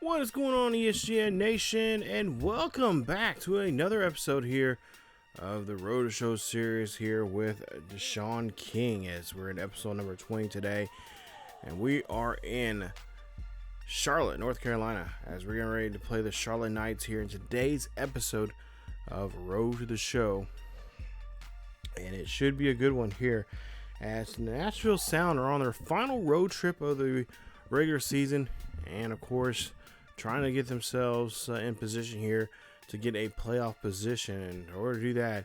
What is going on, ESGN Nation, and welcome back to another episode here of the Road to Show series here with Deshaun King, as we're in episode number 20 today, and we are in Charlotte, North Carolina, as we're getting ready to play the Charlotte Knights here in today's episode of Road to the Show, and it should be a good one here, as Nashville Sound are on their final road trip of the regular season, and of course trying to get themselves in position here to get a playoff position. And in order to do that,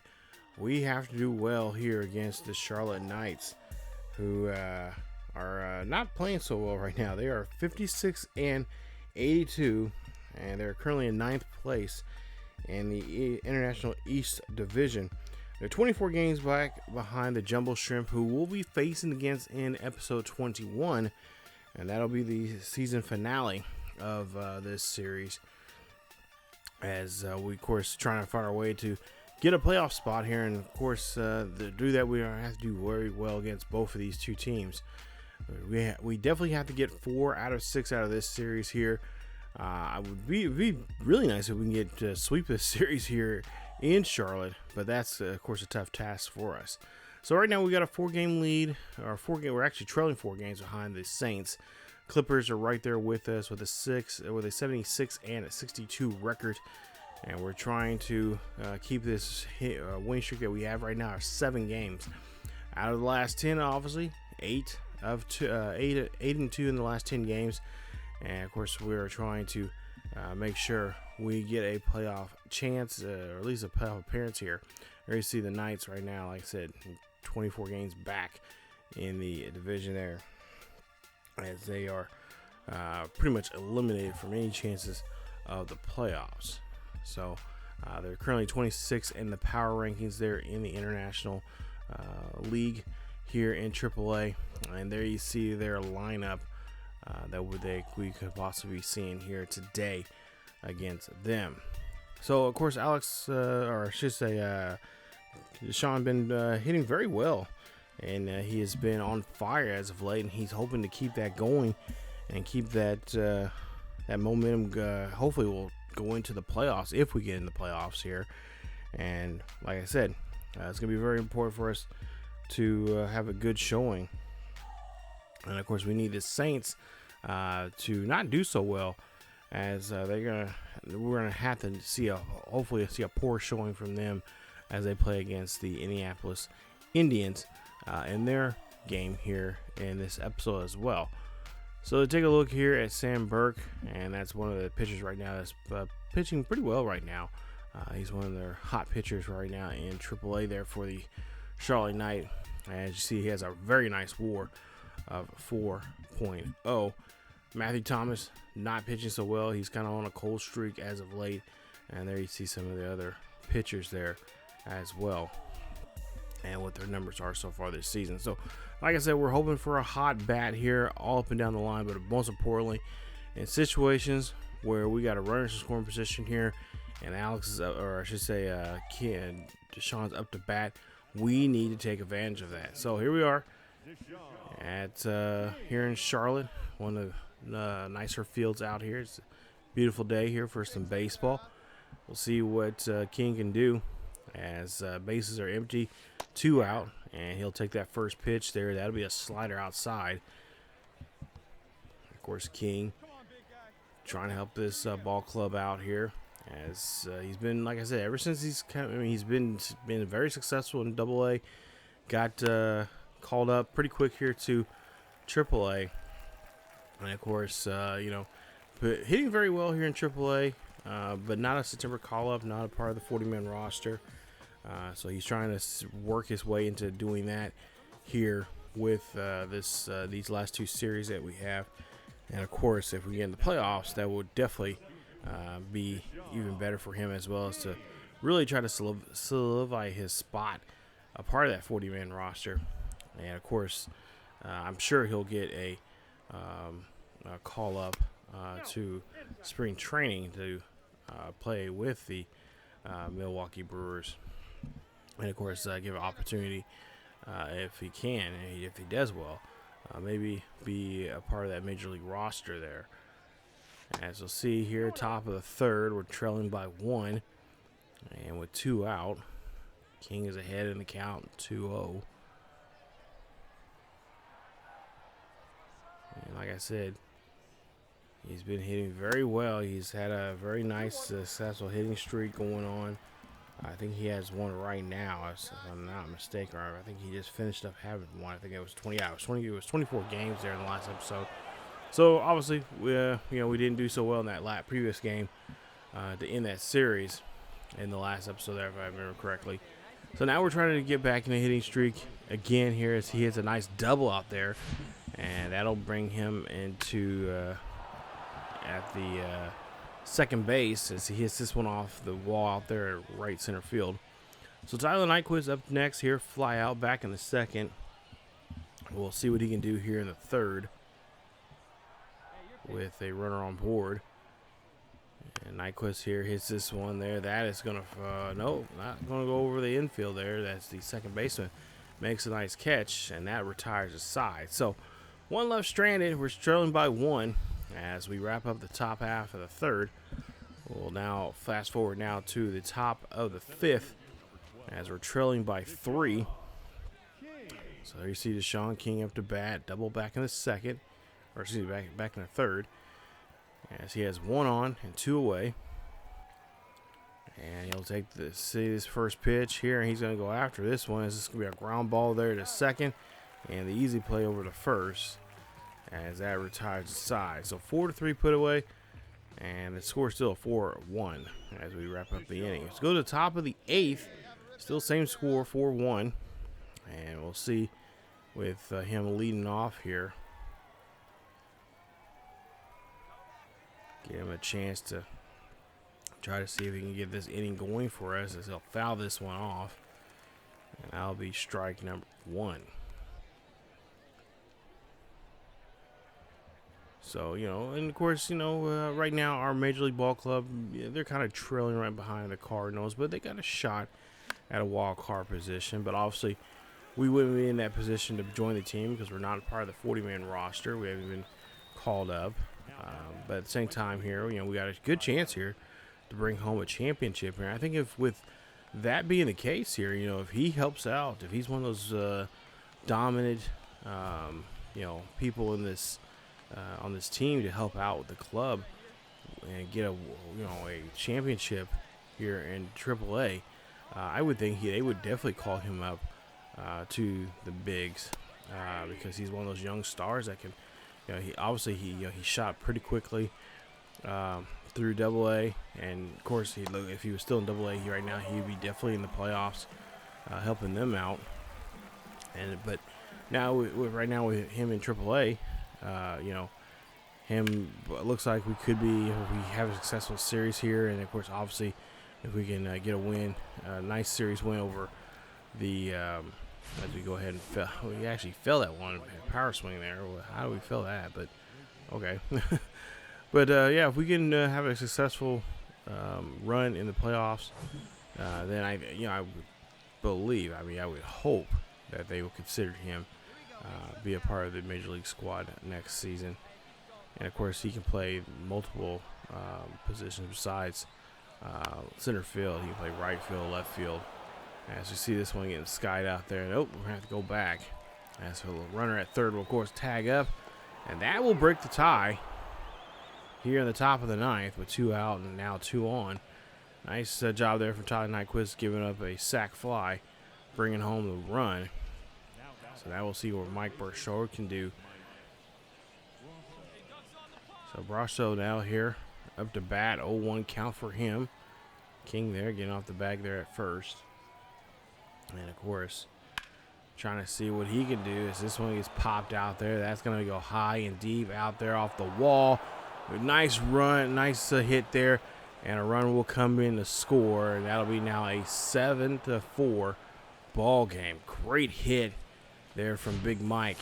we have to do well here against the Charlotte Knights, who are not playing so well right now. They are 56-82, and they're currently in 9th place in the International East Division. They're 24 games back behind the Jumbo Shrimp, who we'll be facing against in episode 21, and that'll be the season finale of this series, as we of course trying to find our way to get a playoff spot here. And of course to do that, we have to do very well against both of these two teams. We definitely have to get 4 out of 6 out of this series here. It would be really nice if we can get sweep this series here in Charlotte, but that's of course a tough task for us. So right now we got a 4-game lead, or we're actually trailing 4 games behind the Saints. Clippers are right there with us with a 76 and a 62 record, and we're trying to keep this winning streak that we have right now of 7 games out of the last 10. Obviously, 8 and 2 in the last 10 games, and of course we're trying to make sure we get a playoff chance, or at least a playoff appearance here. There you see the Knights right now, like I said, 24 games back in the division there, as they are pretty much eliminated from any chances of the playoffs. So they're currently 26 in the power rankings there in the International League here in AAA, and there you see their lineup that we could possibly be seeing here today against them. So of course Deshaun been hitting very well, and he has been on fire as of late, and he's hoping to keep that going and keep that momentum. Hopefully we'll go into the playoffs if we get in the playoffs here. And like I said, it's going to be very important for us to have a good showing. And of course we need the Saints to not do so well, as we're gonna have to hopefully see a poor showing from them as they play against the Indianapolis Indians in their game here in this episode as well. So take a look here at Sam Burke, and that's one of the pitchers right now that's pitching pretty well right now. He's one of their hot pitchers right now in AAA there for the Charlotte Knights. As you see, he has a very nice WAR of 4.0. Matthew Thomas not pitching so well. He's kind of on a cold streak as of late, and there you see some of the other pitchers there as well, and what their numbers are so far this season. So like I said, we're hoping for a hot bat here all up and down the line, but most importantly, in situations where we got a runner in scoring position here, and Deshaun's up to bat, we need to take advantage of that. So here we are at here in Charlotte, one of the nicer fields out here. It's a beautiful day here for some baseball. We'll see what King can do, as bases are empty, 2 out, and he'll take that first pitch there. That'll be a slider outside. Of course, King trying to help this ball club out here, as he's been, like I said, ever since he's been very successful in AA. Got called up pretty quick here to AAA, and of course, hitting very well here in AAA. But not a September call-up, not a part of the 40-man roster. So he's trying to work his way into doing that here with these last 2 series that we have. And of course, if we get in the playoffs, that would definitely be even better for him, as well as to really try to solidify his spot, a part of that 40-man roster. And of course, I'm sure he'll get a call-up to spring training to play with the Milwaukee Brewers, and of course give an opportunity if he can, and if he does well, maybe be a part of that major league roster there. As you'll see here, top of the third, we're trailing by 1. And with 2 out, King is ahead in the count, 2-0. And like I said, he's been hitting very well. He's had a very nice, successful hitting streak going on. I think he has one right now, if I'm not mistaken. I think he just finished up having one. I think it was 20. Yeah, it was 24 games there in the last episode. So obviously, we didn't do so well in that previous game to end that series in the last episode there, if I remember correctly. So now we're trying to get back in the hitting streak again here as he hits a nice double out there, and that'll bring him into at the second base as he hits this one off the wall out there at right center field. So Tyler Nyquist up next here, fly out back in the second. We'll see what he can do here in the third with a runner on board. And Nyquist here hits this one there. That is going to, no, not going to go over the infield there. That's the second baseman. Makes a nice catch, and that retires the side. So one left stranded. We're trailing by 1 as we wrap up the top half of the third. We'll now fast forward now to the top of the 5th as we're trailing by 3. So there you see Deshaun King up to bat, double back in the second, or excuse me, back in the third, as he has 1 on and 2 away. And he'll take this first pitch here, and he's going to go after this one. This is going to be a ground ball there to second, and the easy play over to first as that retires the side. So 4-3 put away, and the score is still 4-1 as we wrap up the inning. Let's go to the top of the 8th. Still same score, 4-1. And we'll see with him leading off here. Give him a chance to try to see if he can get this inning going for us as he'll foul this one off. And that'll be strike number 1. So, and of course, right now our Major League Ball Club, they're kind of trailing right behind the Cardinals, but they got a shot at a wild card position. But obviously, we wouldn't be in that position to join the team because we're not a part of the 40-man roster. We haven't been called up. But at the same time here, we got a good chance here to bring home a championship here. I think if with that being the case here, if he helps out, if he's one of those dominant, people in this on this team to help out with the club and get a championship here in AAA, I would think they would definitely call him up to the bigs because he's one of those young stars that can, he shot pretty quickly through AA, and of course if he was still in AA right now, he'd be definitely in the playoffs, helping them out. But now right now with him in AAA. Him looks like we could be, if we have a successful series here, and of course obviously if we can get a win, a nice series win over the as we go ahead and fell. We actually fell that one power swing there. How do we feel that? But okay. But yeah, if we can have a successful run in the playoffs, then I would believe, I would hope that they will consider him be a part of the Major League squad next season. And of course, he can play multiple positions besides center field. He can play right field, left field. As you see this one getting skied out there. Nope, we're going to have to go back. As the runner at third will, of course, tag up. And that will break the tie here in the top of the 9th with 2 out and now 2 on. Nice job there from Tyler Nyquist, giving up a sac fly, bringing home the run. So that we'll see what Mike Rashad can do. So Rashad now here up to bat, 0-1 count for him. King there getting off the bag there at first. And of course, trying to see what he can do as this one gets popped out there. That's going to go high and deep out there off the wall. A nice run, nice hit there. And a run will come in to score. And that'll be now a 7-4 ball game. Great hit there from Big Mike.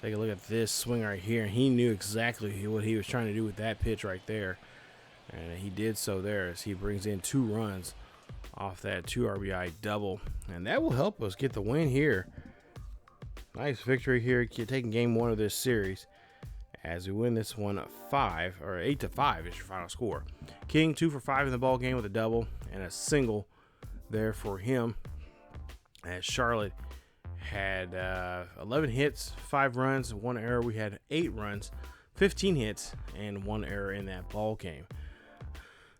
Take a look at this swing right here. He knew exactly what he was trying to do with that pitch right there. And he did so there as he brings in 2 runs off that 2 RBI double. And that will help us get the win here. Nice victory here, taking game 1 of this series. as we win this one 8-5 is your final score. King 2 for 5 in the ball game with a double and a single there for him, as Charlotte had 11 hits, 5 runs, 1 error. We had 8 runs, 15 hits, and 1 error in that ball game.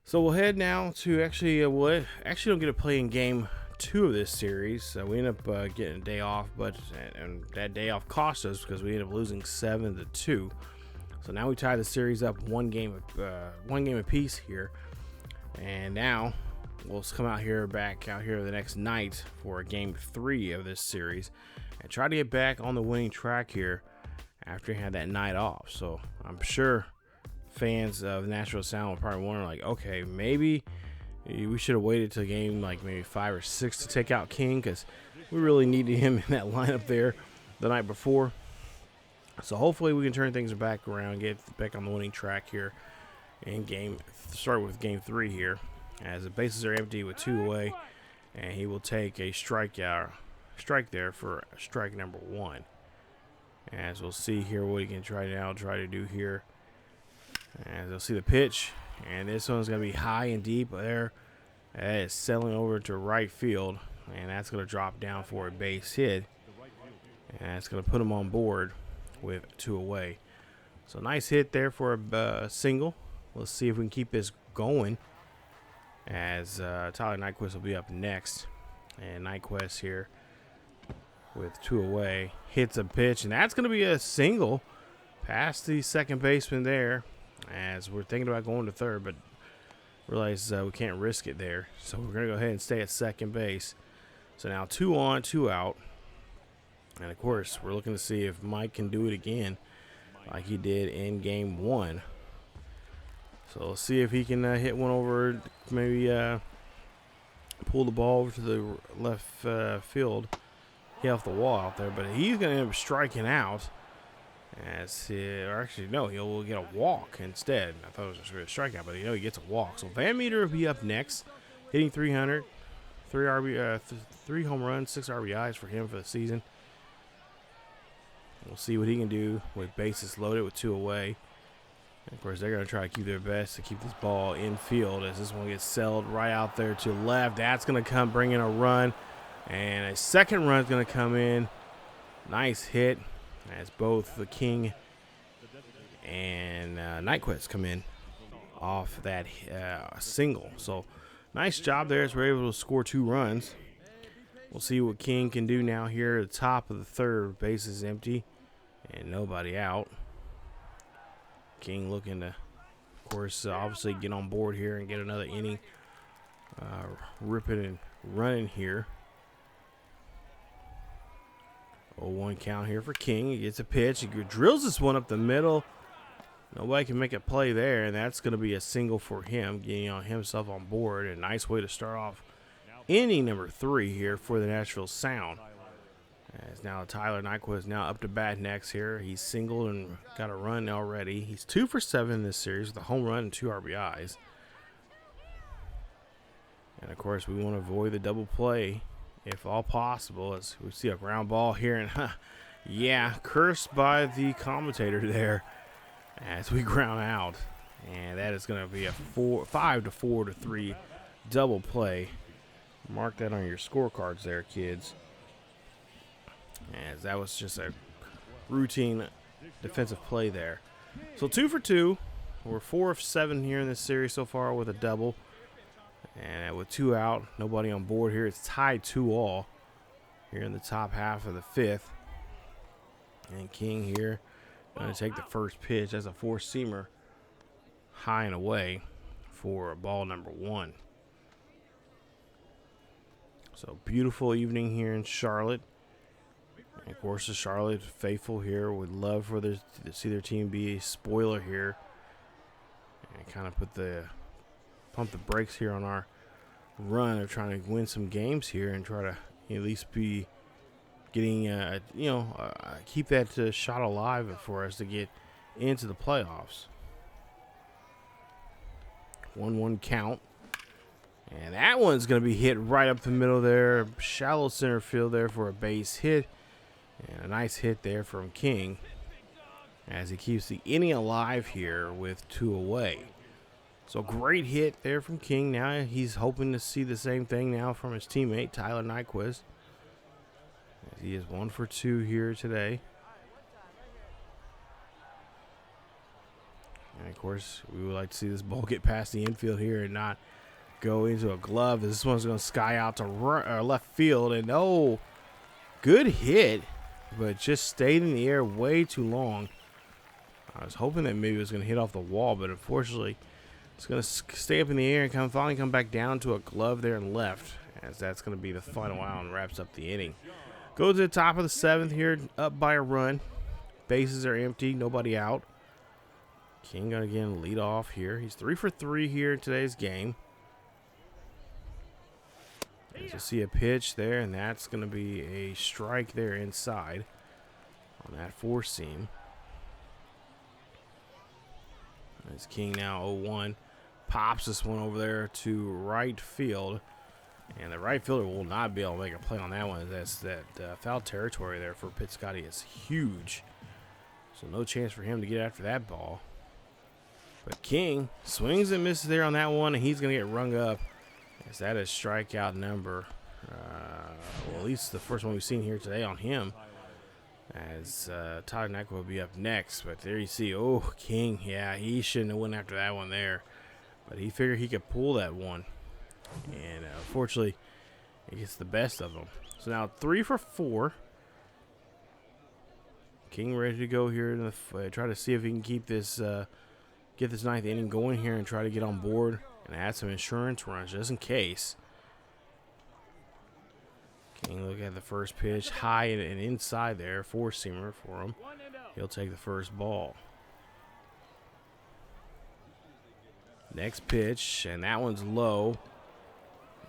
So we'll head now to actually don't get to play in game 2 of this series. We end up getting a day off, and that day off cost us because we ended up losing 7-2. So now we tie the series up one game apiece here, and now we'll come back out here the next night for game 3 of this series and try to get back on the winning track here after he had that night off. So I'm sure fans of Nashville Sound will probably wonder, like, okay, maybe we should have waited till game like maybe 5 or 6 to take out King, because we really needed him in that lineup there the night before. So hopefully we can turn things back around, get back on the winning track here in start with game 3 here, as the bases are empty with 2 away, and he will take a strike there for strike number 1. As we'll see here what he can try to do here. As you'll see the pitch, and this one's going to be high and deep there. That is settling over to right field, and that's going to drop down for a base hit, and that's going to put him on board with 2 away. So nice hit there for a single. Let's see if we can keep this going, as Tyler Nyquist will be up next. And Nyquist here with 2 away hits a pitch, and that's going to be a single past the second baseman there, as we're thinking about going to third, but realize we can't risk it there. So we're going to go ahead and stay at second base. So now 2 on, 2 out. And of course, we're looking to see if Mike can do it again like he did in game 1. So let's see if he can hit one over, maybe pull the ball over to the left field, hit off the wall out there. But he's going to end up striking out. He'll get a walk instead. I thought it was just a strikeout, but he gets a walk. So Van Meter will be up next, hitting 300, 3 home runs, 6 RBIs for him for the season. We'll see what he can do with bases loaded with 2 away. And of course, they're going to try to keep their best to keep this ball in field, as this one gets sailed right out there to left. That's going to bring in a run, and a second run is going to come in. Nice hit, as both the King and Nyquist come in off that single. So nice job there, as we're able to score 2 runs. We'll see what King can do now here at the top of the third. Base is empty and nobody out. King looking to, of course, obviously get on board here and get another inning ripping and running here. 0-1 count here for King. He gets a pitch. He drills this one up the middle. Nobody can make a play there, and that's going to be a single for him, getting himself on board. A nice way to start off inning number 3 here for the Nashville Sound. As now Tyler Nyquist now up to bat next here. He's singled and got a run already. He's 2 for 7 in this series with a home run and 2 RBIs. And of course, we want to avoid the double play if all possible, as we see a ground ball here. And cursed by the commentator there as we ground out. And that is going to be a 5-4-3 double play. Mark that on your scorecards there, kids, as that was just a routine defensive play there. So 2 for 2. We're 4 of 7 here in this series so far with a double. And with 2 out, nobody on board here. It's tied 2-all here in the top half of the 5th. And King here going to take the first pitch. That's a 4-seamer high and away for ball number 1. So beautiful evening here in Charlotte. And of course, the Charlotte faithful here would love to see their team be a spoiler here, and kind of pump the brakes here on our run of trying to win some games here and try to at least be getting keep that shot alive for us to get into the playoffs. 1-1 count. And that one's going to be hit right up the middle there. Shallow center field there for a base hit. And a nice hit there from King. as he keeps the inning alive here with 2 away. So great hit there from King. Now he's hoping to see the same thing now from his teammate, Tyler Nyquist. He is 1 for 2 here today. And, of course, we would like to see this ball get past the infield here and not go into a glove. This one's going to sky out to left field. And, oh, good hit, but just stayed in the air way too long. I was hoping that maybe it was going to hit off the wall, but unfortunately, it's going to stay up in the air and finally come back down to a glove there and left, as that's going to be the final out and wraps up the inning. Go to the top of the 7th here, up by a run. Bases are empty, nobody out. King going to again lead off here. He's 3 for 3 here in today's game. As you see a pitch there, and that's going to be a strike there inside on that 4-seam. As King now 0-1. Pops this one over there to right field. And the right fielder will not be able to make a play on that one. That foul territory there for Piscotty is huge. So no chance for him to get after that ball. But King swings and misses there on that one, and he's going to get rung up. As that is strikeout number, well, at least the first one we've seen here today on him. As Tyler Nyquist will be up next. But there you see, oh, King, yeah, he shouldn't have went after that one there. But he figured he could pull that one. And unfortunately, it gets the best of him. So now 3 for 4. King ready to go here in the try to see if he can keep this, get this 9th inning going here and try to get on board and add some insurance runs just in case. King look at the first pitch, high and inside there, 4-seamer for him. He'll take the first ball. Next pitch, and that one's low.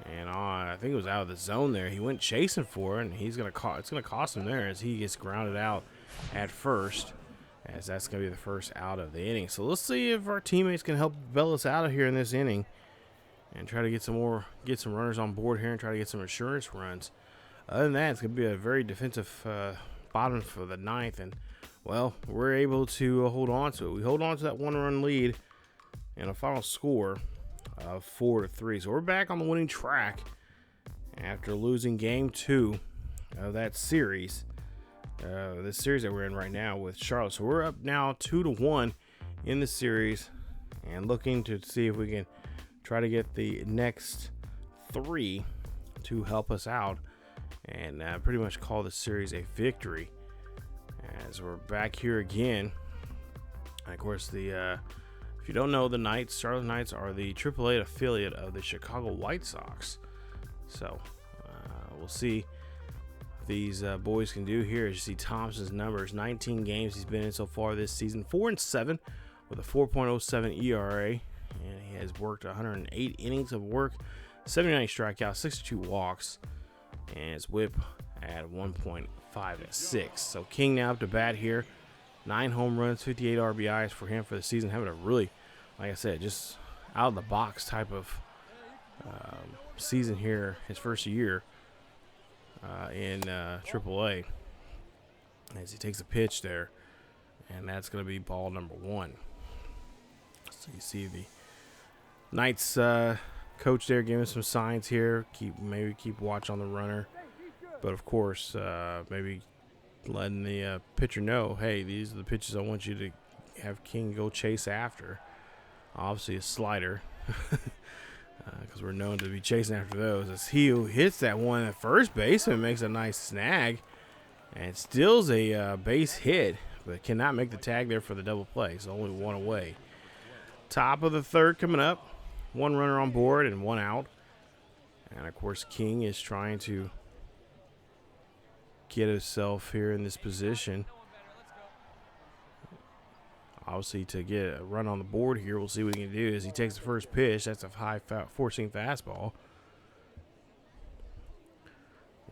And I think it was out of the zone there. He went chasing for it, and it's going to cost him there as he gets grounded out at first, as that's going to be the first out of the inning. So let's see if our teammates can help bail us out of here in this inning and try to get some runners on board here and try to get some insurance runs. Other than that, it's going to be a very defensive bottom for the 9th, and well, we're able to hold on to it. We hold on to that 1-run lead and a final score of 4-3. So we're back on the winning track after losing game 2 of that series. This series that we're in right now with Charlotte. So we're up now 2-1 in the series and looking to see if we can try to get the next 3 to help us out and pretty much call the series a victory. As we're back here again. And of course, if you don't know, the Knights, Charlotte Knights, are the AAA affiliate of the Chicago White Sox. So we'll see what these boys can do here. As you see Thompson's numbers, 19 games he's been in so far this season, 4-7 with a 4.07 ERA, and he has worked 108 innings of work, 79 strikeouts, 62 walks, and his WHIP at 1.56. So King now up to bat here. 9 home runs, 58 RBIs for him for the season. Having a really, like I said, just out of the box type of season here. His first year in AAA. As he takes a pitch there, and that's going to be ball number 1. So you see the Knights coach there giving some signs here. Maybe keep watch on the runner, but of course maybe letting the pitcher know, hey, these are the pitches I want you to have King go chase after. Obviously a slider, because we're known to be chasing after those. As he hits that one at first base and makes a nice snag and steals a base hit, but cannot make the tag there for the double play. So only 1 away. Top of the 3rd coming up. 1 runner on board and 1 out. And of course King is trying to get himself here in this position. Obviously, to get a run on the board here, we'll see what he can do as he takes the first pitch. That's a high 4-seam fastball.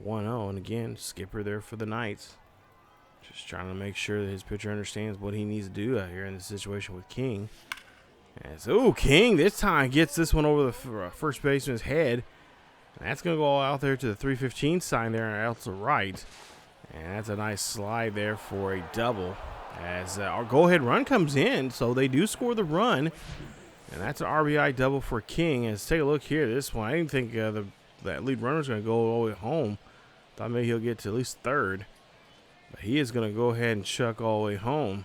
1-0, and again, skipper there for the Knights. Just trying to make sure that his pitcher understands what he needs to do out here in this situation with King. As, King this time gets this one over the first baseman's head. And that's going to go out there to the 315 sign there and out to right. And that's a nice slide there for a double. as our go-ahead run comes in, so they do score the run, and that's an RBI double for King. Let's take a look here. This one, I didn't think that lead runner is going to go all the way home. Thought maybe he'll get to at least third, but he is going to go ahead and chuck all the way home.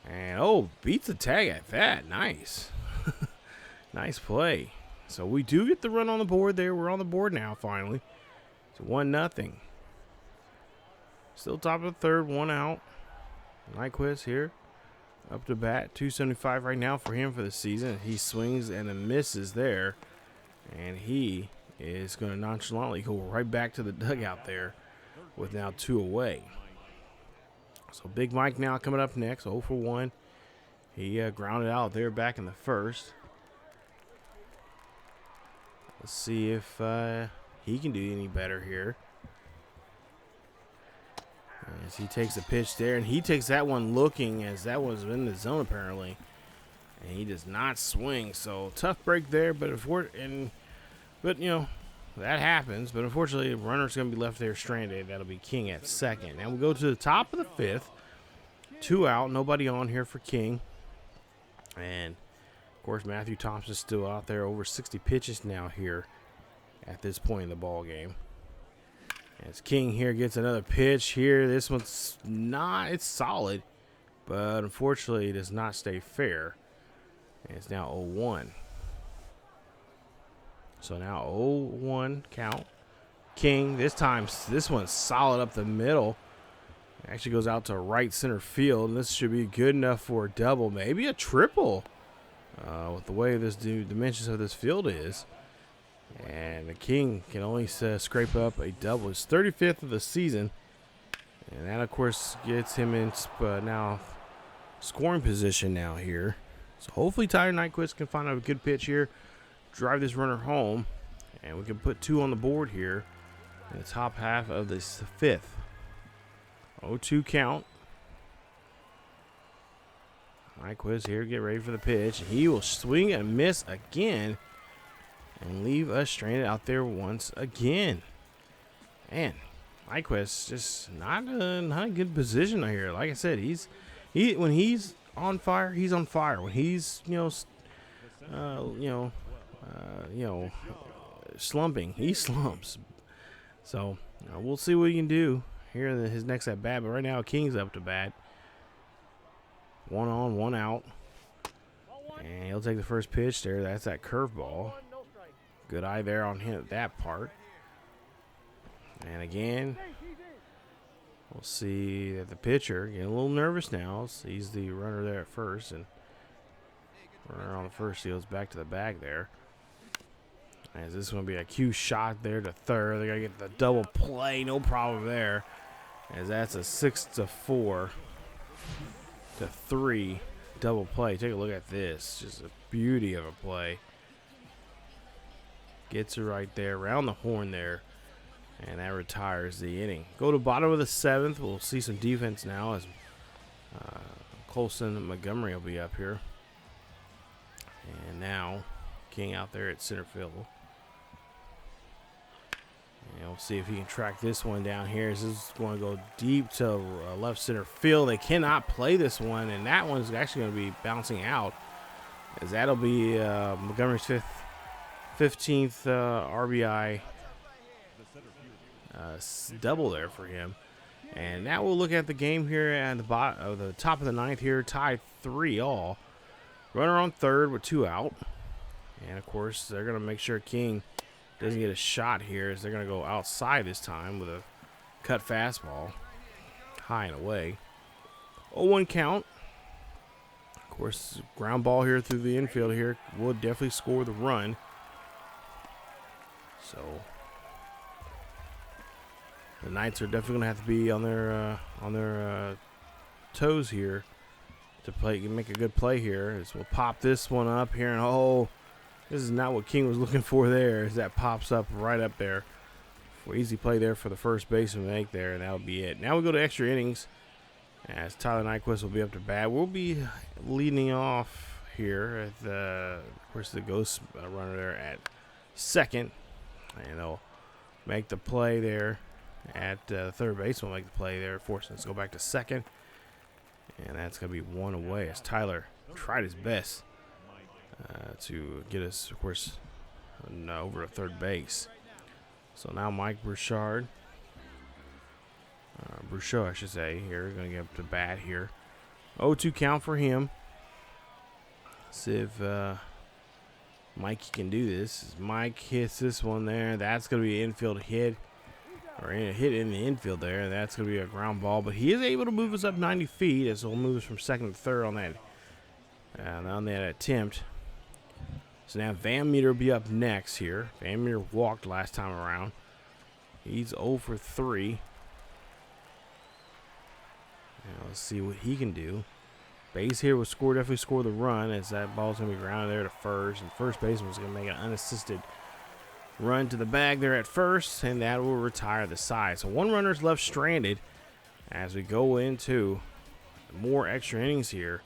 And beats the tag at that. Nice. Nice play. So we do get the run on the board there. We're on the board now finally. It's 1-0. Still top of the third, one out. Nyquist here, up to bat, 275 right now for him for the season. He swings and then misses there, and he is going to nonchalantly go right back to the dugout there with now 2 away. So Big Mike now coming up next, 0 for 1. He grounded out there back in the first. Let's see if he can do any better here. As he takes a pitch there, and he takes that one looking, as that was in the zone apparently, and he does not swing. So tough break there, but you know that happens. But unfortunately, the runner's going to be left there stranded. That'll be King at second. Now we go to the top of the fifth, 2 out, nobody on here for King, and of course Matthew Thompson's still out there, over 60 pitches now here at this point in the ball game. As King here gets another pitch here. This one's it's solid, but unfortunately it does not stay fair. And it's now 0-1. So now 0-1 count. King, this one's solid up the middle. It actually goes out to right center field, and this should be good enough for a double, maybe a triple, with the way this dimensions of this field is. And the King can only scrape up a double. His 35th of the season. And that, of course, gets him in now scoring position now here. So hopefully Tyler Nyquist can find a good pitch here, drive this runner home, and we can put 2 on the board here in the top half of this fifth. 0-2 count. Nyquist here, get ready for the pitch. He will swing and miss again, and leave us stranded out there once again. Man, Nyquist just not a good position here. Like I said, when he's on fire, he's on fire. When he's slumping, he slumps. So we'll see what he can do here in his next at bat. But right now, King's up to bat. 1 on, 1 out, and he'll take the first pitch there. That's that curveball. Good eye there on him at that part. And again, we'll see that the pitcher getting a little nervous now. Sees the runner there at first, and runner on the first, he goes back to the bag there. As this is going to be a cue shot there to third. They're going to get the double play, no problem there. As that's a 6-4 to 3 double play. Take a look at this. Just a beauty of a play. Gets it right there, around the horn there, and that retires the inning. Go to bottom of the 7th. We'll see some defense now as Colson and Montgomery will be up here. And now King out there at center field. And we'll see if he can track this one down here. This is going to go deep to left center field. They cannot play this one, and that one's actually going to be bouncing out, as that'll be Montgomery's 15th RBI double there for him. And now we'll look at the game here at the top of the 9th here, tied 3-all. Runner on third with 2 out. And of course, they're going to make sure King doesn't get a shot here, as they're going to go outside this time with a cut fastball, high and away. 0-1 count. Of course, ground ball here through the infield here will definitely score the run. So the Knights are definitely going to have to be on their toes here to make a good play here. As we'll pop this one up here, and this is not what King was looking for there, as that pops up right up there. For easy play there for the first baseman to make there, and that'll be it. Now we go to extra innings, as Tyler Nyquist will be up to bat. We'll be leading off here at of course, the ghost runner there at second. And they'll make the play there at third base. We'll make the play there, forcing us to go back to second. And that's going to be one away as Tyler tried his best to get us, of course, over to third base. So now Mike Rashad, Bruchot, I should say, here, going to get up to bat here. 0-2 count for him. See if Mikey can do this. As Mike hits this one there. That's going to be an infield hit. Or a hit in the infield there. That's going to be a ground ball. But he is able to move us up 90 feet as he'll move us from second to third on that attempt. So now Van Meter will be up next here. Van Meter walked last time around. He's 0 for 3. Now let's see what he can do. Base here will definitely score the run as that ball's going to be grounded there to first. And first baseman's going to make an unassisted run to the bag there at first, and that will retire the side. So one runner's left stranded as we go into more extra innings here.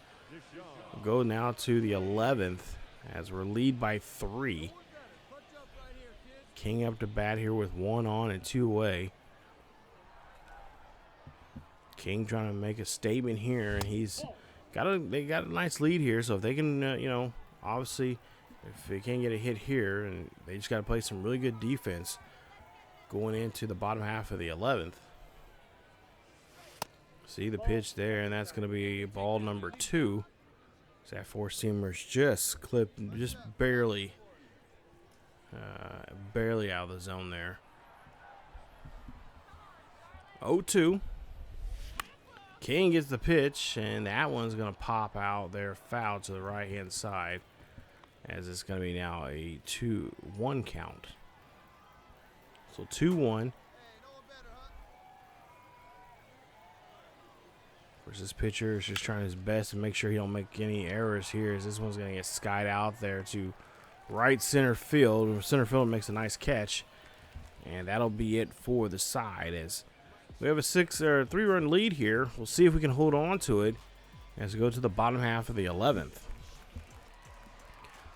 We'll go now to the 11th as we're lead by 3. King up to bat here with 1 on and 2 away. King trying to make a statement here, and they got a nice lead here. So if they can, obviously, if they can't get a hit here, and they just got to play some really good defense going into the bottom half of the 11th. See the pitch there, and that's going to be ball number 2. So that four-seamer's just clipped, just barely out of the zone there. 0-2. King gets the pitch, and that one's going to pop out there foul to the right-hand side, as it's going to be now a 2-1 count. So 2-1. Of course, this pitcher is just trying his best to make sure he don't make any errors here, as this one's going to get skied out there to right center field. Center field makes a nice catch, and that'll be it for the side, as we have a 3-run lead here. We'll see if we can hold on to it as we go to the bottom half of the 11th.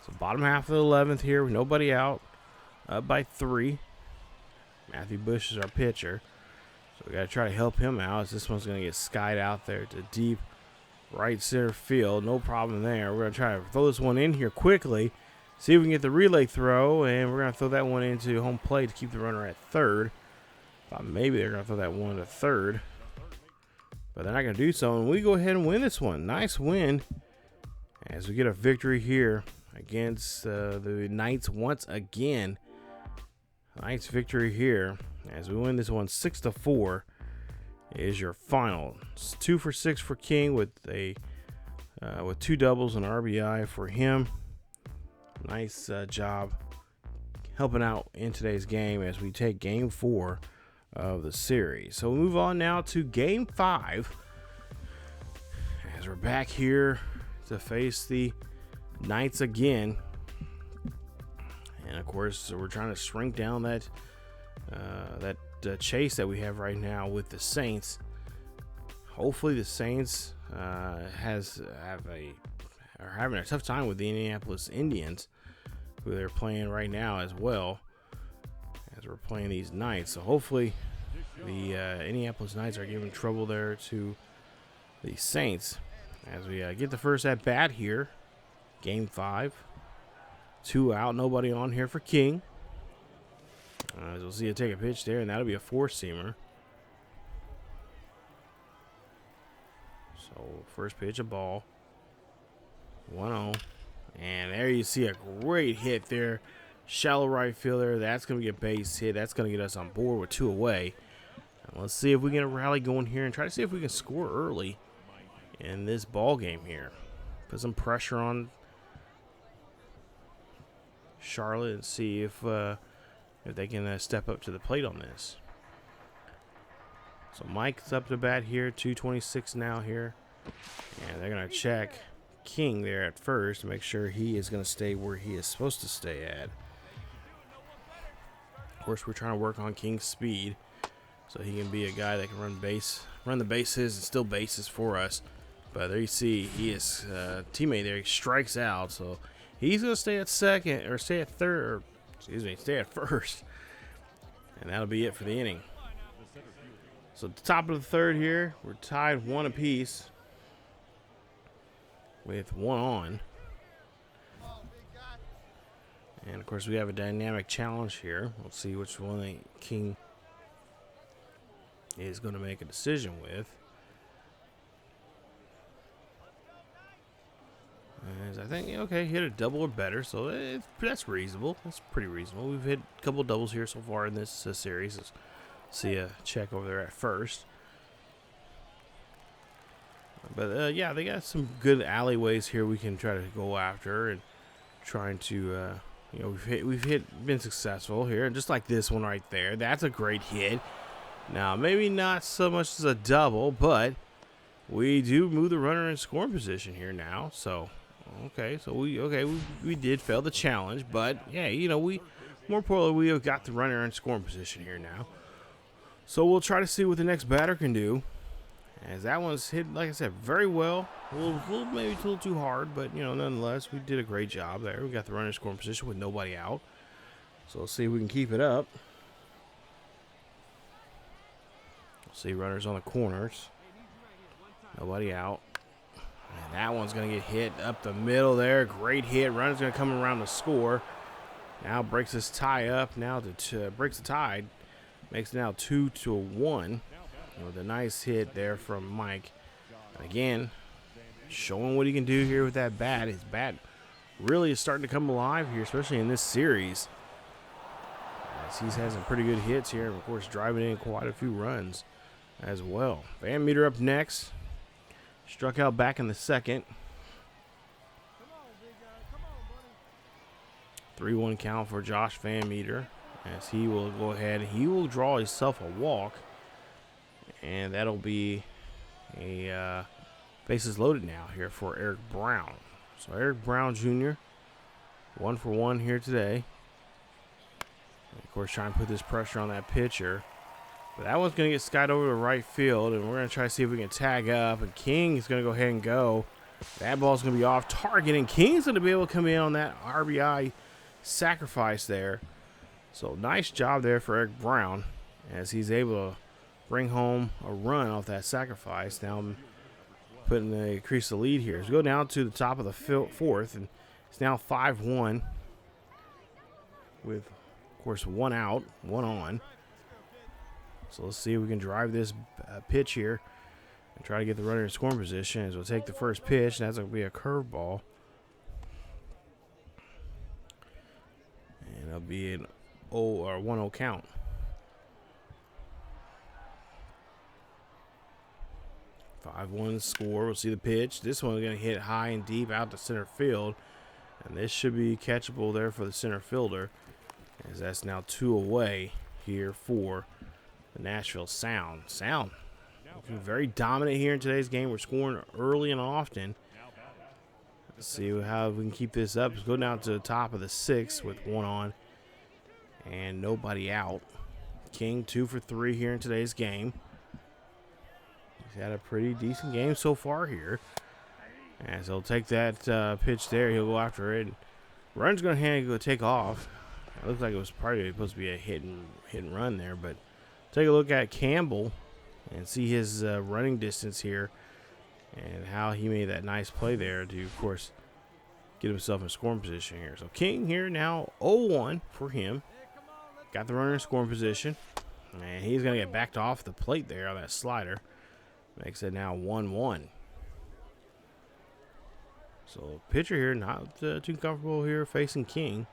So bottom half of the 11th here with nobody out, up by 3. Matthew Bush is our pitcher. So we got to try to help him out, as this one's going to get skied out there to deep right center field. No problem there. We're going to try to throw this one in here quickly, see if we can get the relay throw, and we're going to throw that one into home plate to keep the runner at third. Thought maybe they're going to throw that one to third, but they're not going to do so, and we go ahead and win this one. Nice win as we get a victory here against the Knights once again. Nice victory here as we win this one 6-4 is your final. It's 2 for 6 for King with 2 doubles and RBI for him. Nice job helping out in today's game as we take game 4 of the series. So we move on now to game 5 as we're back here to face the Knights again. And of course, we're trying to shrink down that chase that we have right now with the Saints. Hopefully the Saints are having a tough time with the Indianapolis Indians, who they're playing right now as well as we're playing these Knights. So hopefully the Indianapolis Knights are giving trouble there to the Saints as we get the first at bat here. Game 5. 2 out, nobody on here for King. As we'll see it take a pitch there, and that'll be a 4-seamer. So first pitch, a ball. 1-0. And there you see a great hit there. Shallow right fielder. That's going to be a base hit. That's going to get us on board with 2 away. And let's see if we get a rally going here and try to see if we can score early in this ball game here. Put some pressure on Charlotte and see if they can step up to the plate on this. So Mike's up to bat here, 226 now here. And they're going to check King there at first to make sure he is going to stay where he is supposed to stay at. Of course, we're trying to work on King's speed so he can be a guy that can run the bases and steal bases for us. But there you see, his teammate there, he strikes out, so he's going to stay at second, or stay at third, or, stay at first. And that'll be it for the inning. So at the top of the third here, we're tied 1 apiece. with 1 on. And of course we have a dynamic challenge here. We'll see which one the King is going to make a decision with. As I think, okay, hit a double or better, so that's reasonable. That's pretty reasonable. We've hit a couple doubles here so far in this series. Let's see a check over there at first. But yeah, they got some good alleyways here we can try to go after and trying to, you know, been successful here. And just like this one right there, that's a great hit. Now, maybe not so much as a double, but we do move the runner in scoring position here now. So, okay, so we did fail the challenge, but yeah, you know, more importantly, we have got the runner in scoring position here now. So we'll try to see what the next batter can do. As that one's hit, like I said, very well. Maybe a little too hard, but you know, nonetheless, we did a great job there. We got the runner in scoring position with nobody out. So let's see if we can keep it up. See runners on the corners. Nobody out. And that one's going to get hit up the middle there. Great hit. Runner's going to come around to score. Now breaks this tie up. Now breaks the tie. Makes it now 2-1. With a nice hit there from Mike. And again, showing what he can do here with that bat. His bat really is starting to come alive here, especially in this series. As he's had some pretty good hits here. And of course, driving in quite a few runs as well. Van Meter up next. Struck out back in the second. 3-1 count for Josh Van Meter. As he will go ahead. He will draw himself a walk. And that'll be a bases loaded now here for Eric Brown. So Eric Brown Jr. 1 for 1 here today. And of course, trying to put this pressure on that pitcher. But that one's going to get skied over to right field, and we're going to try to see if we can tag up. And King is going to go ahead and go. That ball's going to be off target, and King's going to be able to come in on that RBI sacrifice there. So nice job there for Eric Brown as he's able to bring home a run off that sacrifice. Now I'm putting the increase the lead here. So go down to the top of the fourth, and it's now 5-1 with, of course, 1 out, 1 on. So let's see if we can drive this pitch here and try to get the runner in scoring position. As we'll take the first pitch, and that's going to be a curveball. And it'll be an 1-0 count. 5-1 score. We'll see the pitch. This one's going to hit high and deep out to center field. And this should be catchable there for the center fielder, as that's now 2 away here for the Nashville Sound. Sound looking very dominant here in today's game. We're scoring early and often. Let's see how we can keep this up. Let's go down to the top of the 6th with 1 on and nobody out. King 2 for 3 here in today's game. He's had a pretty decent game so far here. As he'll take that pitch there, he'll go after it. Run's going to go take off. It looks like it was probably supposed to be a hit and run there, but take a look at Campbell and see his running distance here and how he made that nice play there to, of course, get himself in scoring position here. So King here now 0-1 for him. Got the runner in scoring position, and he's going to get backed off the plate there on that slider. Makes it now 1-1. So pitcher here not too comfortable here facing King.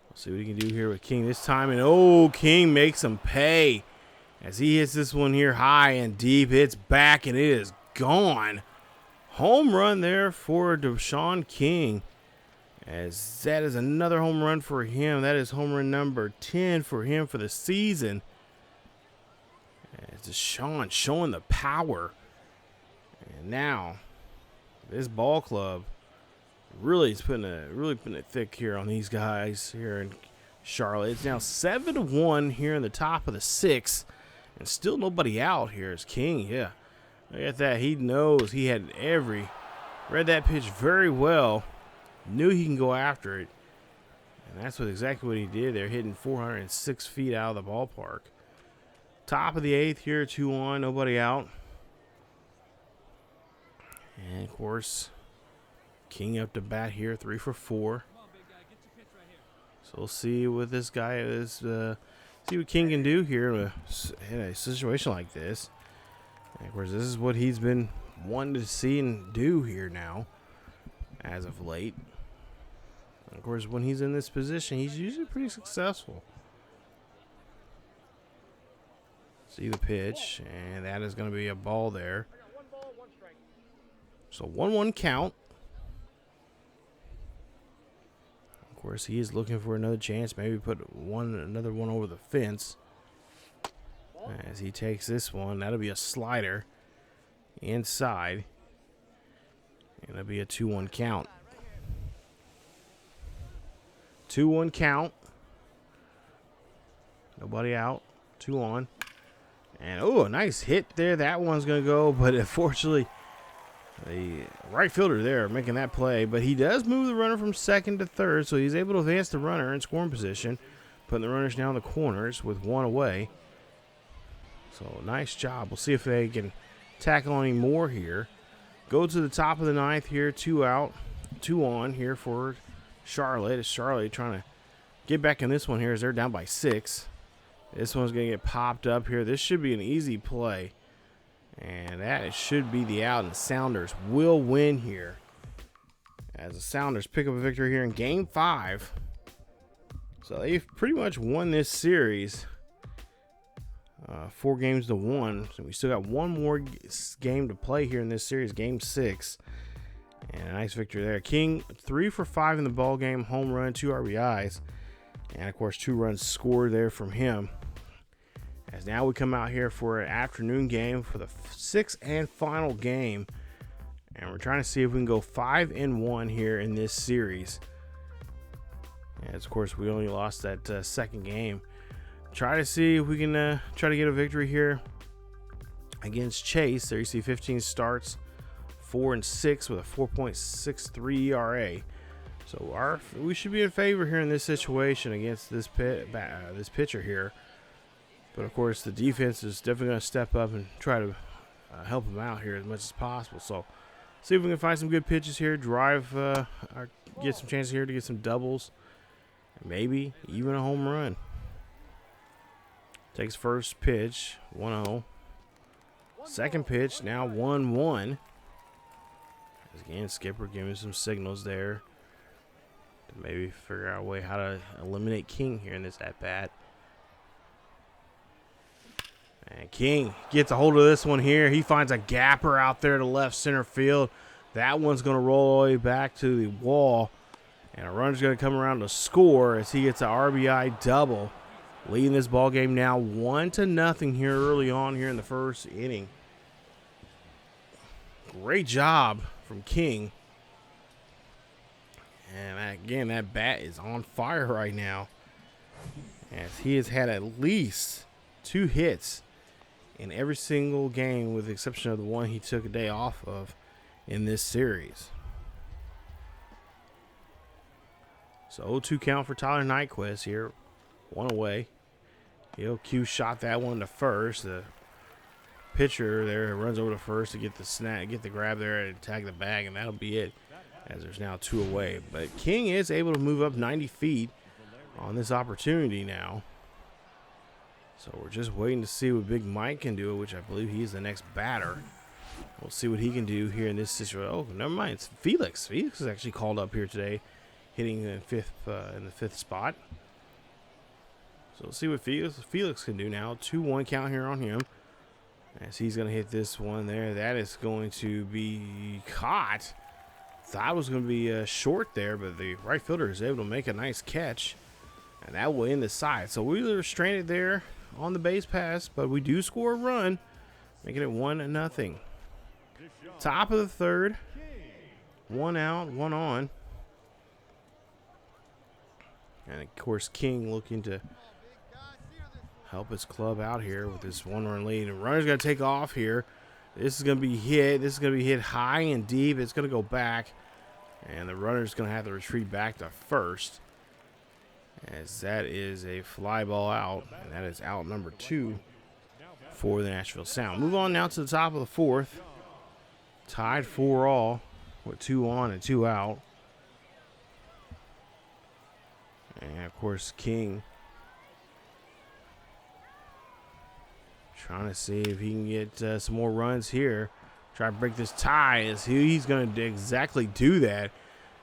Let's see what he can do here with King this time. And King makes him pay as he hits this one here high and deep. It's back and it is gone. Home run there for Deshaun King, as that is another home run for him. That is home run number 10 for him for the season. As Deshaun showing the power. And now this ball club really is putting it thick here on these guys here in Charlotte. It's now 7-1 here in the top of the 6th, and still nobody out here is King. Yeah, look at that. He knows he had read that pitch very well, knew he can go after it, and that's exactly what he did there, hitting 406 feet out of the ballpark. Top of the 8th here, 2-1, nobody out. And of course, King up to bat here, 3 for 4. So we'll see what this guy is. See what King can do here in a situation like this. And of course, this is what he's been wanting to see and do here now, as of late. And of course, when he's in this position, he's usually pretty successful. See the pitch, and that is going to be a ball there. So 1-1 count. Of course, he is looking for another chance. Maybe put another one over the fence. As he takes this one, that'll be a slider inside. And it'll be a 2-1 count. 2-1 count. Nobody out. 2 on. And, oh, a nice hit there. That one's going to go, but unfortunately, the right fielder there making that play. But he does move the runner from second to third, so he's able to advance the runner in scoring position, putting the runners down the corners with 1 away. So, nice job. We'll see if they can tackle any more here. Go to the top of the 9th here. 2 out. 2 on here for Charlotte. It's Charlotte trying to get back in this one here as they're down by 6. This one's going to get popped up here. This should be an easy play. And that should be the out. And the Sounders will win here, as the Sounders pick up a victory here in Game 5. So they've pretty much won this series. 4 games to 1. So we still got one more game to play here in this series, Game 6. And a nice victory there. King 3 for 5 in the ball game, home run, 2 RBIs, and of course 2 runs scored there from him. As now we come out here for an afternoon game for the 6th and final game, and we're trying to see if we can go 5-1 here in this series. As of course we only lost that second game. Try to see if we can try to get a victory here against Chase. There you see 15 starts, 4-6 with a 4.63 ERA. So we should be in favor here in this situation against this pitcher here. But of course the defense is definitely going to step up and try to help him out here as much as possible. So see if we can find some good pitches here, drive, or get some chances here to get some doubles, and maybe even a home run. Takes first pitch, 1-0. Second pitch, now 1-1. Again, Skipper giving some signals there to maybe figure out a way how to eliminate King here in this at-bat. And King gets a hold of this one here. He finds a gapper out there to left center field. That one's going to roll all the way back to the wall. And a runner's going to come around to score as he gets an RBI double. Leading this ball game now 1-0 here early on here in the first inning. Great job from King. And again, that bat is on fire right now, as he has had at least 2 hits in every single game, with the exception of the one he took a day off of in this series. So 0-2 count for Tyler Nyquist here. 1 away. Q shot that one to first. The pitcher there runs over to first to get the snap, get the grab there and tag the bag, and that'll be it, as there's now 2 away. But King is able to move up 90 feet on this opportunity now. So we're just waiting to see what Big Mike can do, which I believe he's the next batter. We'll see what he can do here in this situation. Oh, never mind. It's Felix. Felix is actually called up here today, hitting in the 5th spot. So we'll see what Felix can do now. 2-1 count here on him, as he's going to hit this one there. That is going to be caught. Thought it was going to be short there, but the right fielder is able to make a nice catch, and that will end the side. So we were stranded there on the base pass, but we do score a run, making it 1-0. Top of the 3rd. 1 out, 1 on. And of course King looking to help his club out here with this 1-run lead. And runner's going to take off here. This is going to be hit. This is going to be hit high and deep. It's going to go back. And the runner's going to have to retreat back to first, as that is a fly ball out. And that is out number 2 for the Nashville Sound. Move on now to the top of the 4th. Tied 4-all with 2 on and 2 out. And of course, King trying to see if he can get some more runs here. Try to break this tie. As he's going to exactly do that.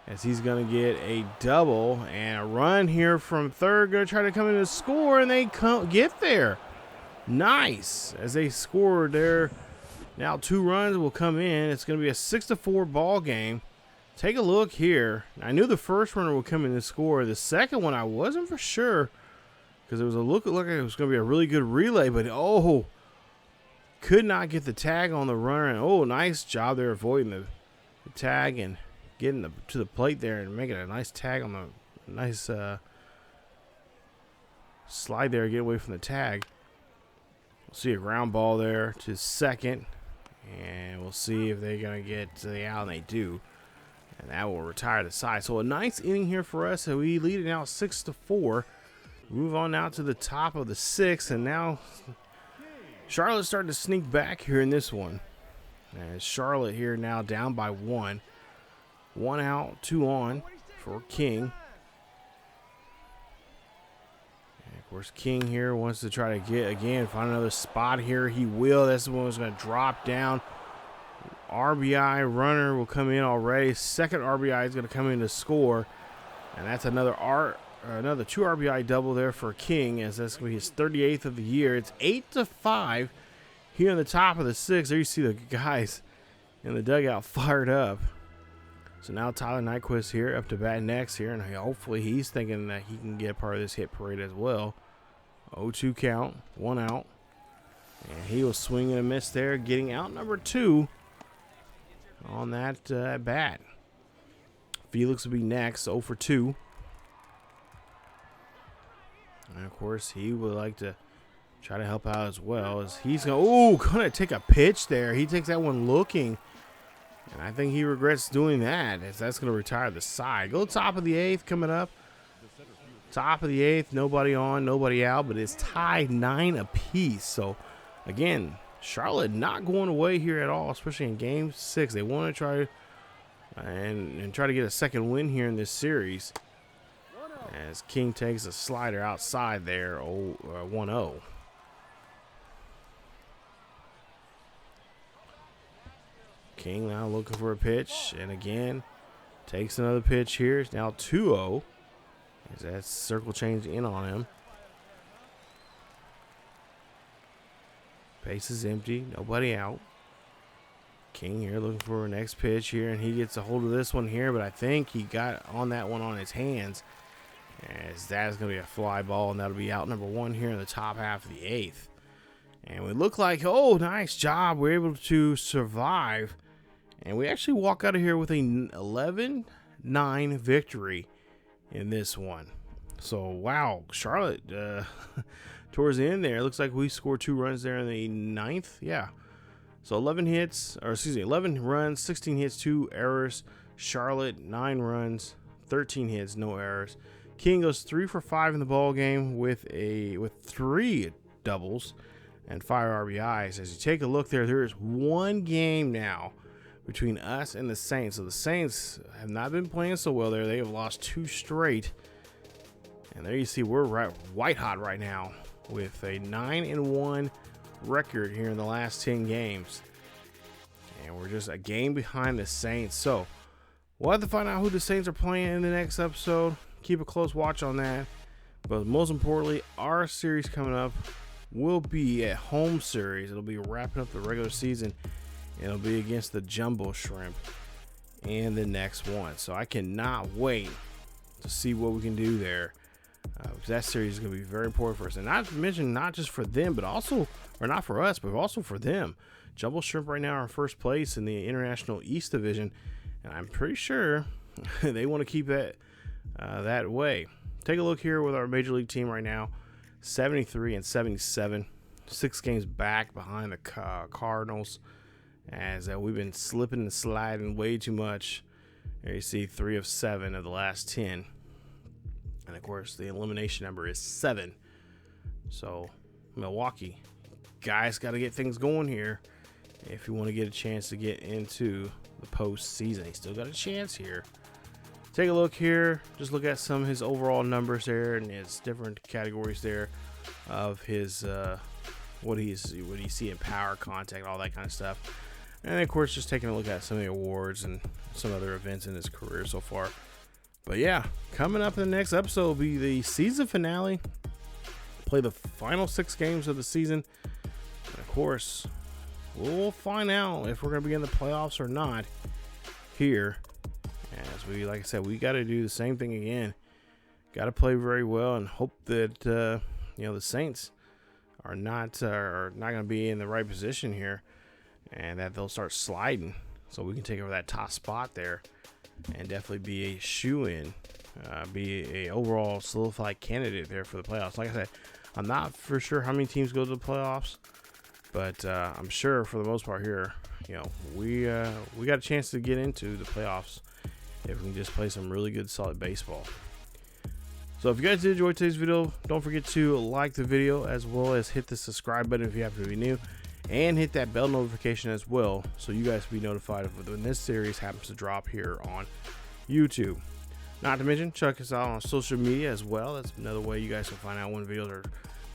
As he's going to get a double and a run here from third. Going to try to come in and score, and they get there. Nice. As they scored there. Now 2 runs will come in. It's going to be a 6-4 ball game. Take a look here. I knew the first runner would come in and score. The second one I wasn't for sure because it was a look like it was going to be a really good relay, but could not get the tag on the runner. And nice job there avoiding the tag and getting to the plate there and making a nice tag on the nice slide there, get away from the tag. We'll see a ground ball there to second, and we'll see if they're going to get to the out, and they do. And that will retire the side. So a nice inning here for us. So we lead it now 6-4. Move on now to the top of the 6th, and now Charlotte's starting to sneak back here in this one. As Charlotte here now down by 1. 1 out, 2 on for King. And of course, King here wants to try to find another spot here. He will. This one is going to drop down. RBI runner will come in already. Second RBI is going to come in to score. And that's another 2 RBI double there for King, as that's going to be his 38th of the year. It's 8-5 here on the top of the 6th. There you see the guys in the dugout fired up. So now Tyler Nyquist here up to bat next here, and hopefully he's thinking that he can get part of this hit parade as well. 0-2 count, 1 out. And he will swing and a miss there, getting out number 2 on that bat. Felix will be next, 0-2. And of course, he would like to try to help out as well. As he's going to take a pitch there. He takes that one looking. And I think he regrets doing that, as that's going to retire the side. Go top of the 8th coming up. Top of the 8th, nobody on, nobody out, but it's tied 9 apiece. So, again, Charlotte not going away here at all, especially in Game 6. They want to try and try to get a second win here in this series. As King takes a slider outside there, 1-0. King now looking for a pitch, and again takes another pitch here. It's now 2-0 as that circle change in on him. Base is empty, nobody out. King here looking for a next pitch here, and he gets a hold of this one here, but I think he got on that one on his hands, as that is going to be a fly ball, and that'll be out number 1 here in the top half of the 8th. And we look like, nice job. We're able to survive. And we actually walk out of here with a 11-9 victory in this one. So, wow, Charlotte, towards the end there, it looks like we scored 2 runs there in the 9th. Yeah. So 11 runs, 16 hits, 2 errors. Charlotte, 9 runs, 13 hits, no errors. King goes 3 for 5 in the ball game with 3 doubles and 5 RBIs. As you take a look there is 1 game now between us and the Saints. So the Saints have not been playing so well there. They have lost 2 straight. And there you see we're white hot right now with a 9-1 record here in the last 10 games. And we're just a game behind the Saints. So we'll have to find out who the Saints are playing in the next episode. Keep a close watch on that. But most importantly, our series coming up will be a home series. It'll be wrapping up the regular season. It'll be against the Jumbo Shrimp in the next one. So I cannot wait to see what we can do there. Because that series is going to be very important for us. And not to mention, not just for them, but also, or not for us, but also for them. Jumbo Shrimp right now are in first place in the International East Division. And I'm pretty sure they want to keep that that way. Take a look here with our Major League team right now. 73-77. 6 games back behind the Cardinals. As we've been slipping and sliding way too much. There you see 3 of 7 of the last 10. And of course, the elimination number is 7. So, Milwaukee, guys, got to get things going here if you want to get a chance to get into the postseason. He's still got a chance here. Take a look here. Just look at some of his overall numbers there and his different categories there of his what do you see in power, contact, all that kind of stuff. And of course, just taking a look at some of the awards and some other events in his career so far. But yeah, coming up in the next episode will be the season finale. Play the final 6 games of the season. And of course, we'll find out if we're going to be in the playoffs or not here. As we, like I said, we got to do the same thing again. Got to play very well and hope that the Saints are not going to be in the right position here, and that they'll start sliding so we can take over that top spot there and definitely be a shoe-in, be a overall solidified candidate there for the playoffs. Like I said, I'm not for sure how many teams go to the playoffs, but I'm sure for the most part here, we got a chance to get into the playoffs if we can just play some really good solid baseball. So if you guys did enjoy today's video, don't forget to like the video as well as hit the subscribe button if you happen to be new, and hit that bell notification as well so you guys will be notified of when this series happens to drop here on YouTube. Not to mention, check us out on social media as well. That's another way you guys can find out when videos are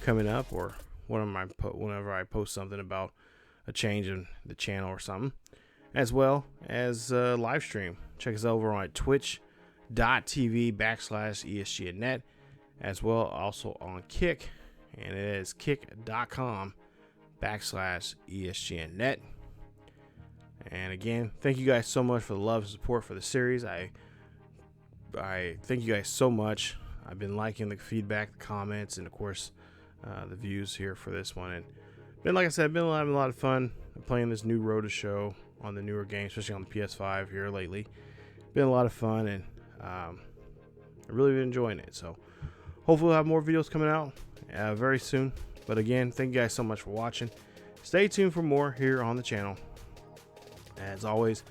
coming up or whenever I post something about a change in the channel or something, as well as live stream. Check us out over on twitch.tv/ESGNet, as well also on Kick, and it is kick.com/ESGNet. And again, thank you guys so much for the love and support for the series. I thank you guys so much. I've been liking the feedback, the comments, and of course the views here for this one. And like I said, I've been having a lot of fun playing this new Road to Show on the newer games, especially on the PS5 here lately. Been a lot of fun, and I've really been enjoying it. So hopefully we'll have more videos coming out very soon. But again, thank you guys so much for watching. Stay tuned for more here on the channel. As always,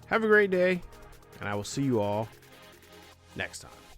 have a great day, and I will see you all next time.